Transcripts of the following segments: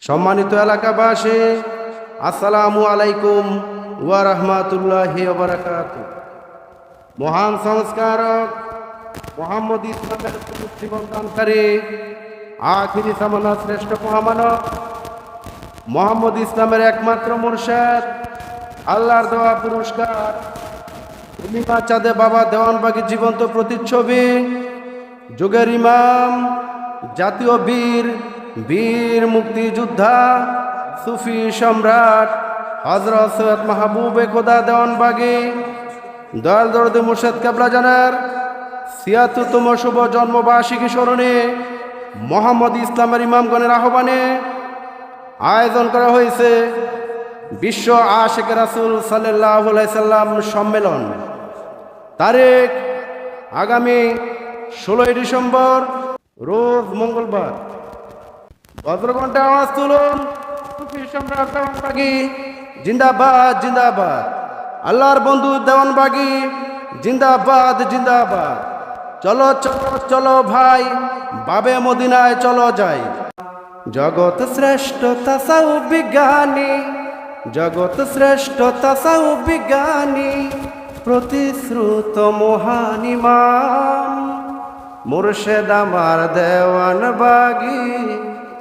সম্মানিত এলাকাবাসী, আসসালামু আলাইকুম ওয়া রাহমাতুল্লাহি ওয়া বারাকাতুহু। মহান সংস্কারক মুহাম্মদ ইসলামের জীবনদানকারী আখিরি জামানার শ্রেষ্ঠ মহামানব মুহাম্মদ ইসলামের একমাত্র মুরশিদ, আল্লাহর দেওয়া পুরস্কার, পূর্ণিমা চাঁদে বাবা দেওয়ানবাগীর জীবন্ত প্রতিচ্ছবি, যুগের ইমাম, জাতীয় বীর, বীর মুক্তিযোদ্ধা, সুফি সম্রাট হযরত সৈয়দ মাহবুবে খোদা দেওয়ানবাগী দয়াল দরদি মুর্শিদ কেবলা জানার ৭৬তম শুভ জন্মবার্ষিকী স্মরণে মুহাম্মদ ইসলামের ইমামগণের আহ্বানে আয়োজন করা হয়েছে বিশ্ব আশিক রাসূল সাল্লাল্লাহু আলাইহি সাল্লাম সম্মেলন। তারিখ আগামী ১৬ ডিসেম্বর, রোজ মঙ্গলবার। বজ্রঘণ্টা আওয়াজ তুলুন, সুফি সম্রাট দেওয়ানবাগী জিন্দাবাদ জিন্দাবাদ, আল্লাহর বন্ধু দেওয়ানবাগী জিন্দাবাদ জিন্দাবাদ। চলো চলো চলো ভাই, বাবে মদিনায় চলো যাই। জগৎ শ্রেষ্ঠ তাসাউফ বিজ্ঞানী, জগৎ শ্রেষ্ঠ তাসাউফ বিজ্ঞানী, প্রতিশ্রুত মহান ইমাম মুর্শিদ আমার দেওয়ানবাগী,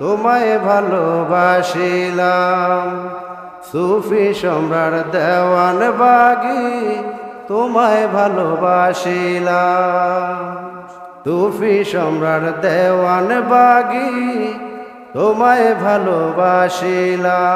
তোমায় ভালোবাসিলাম। সুফি সম্রাট দেওয়ানবাগী, তোমায় ভালোবাসিলাম। সুফি সম্রাট দেওয়ানবাগী, তোমায় ভালোবাসিলাম।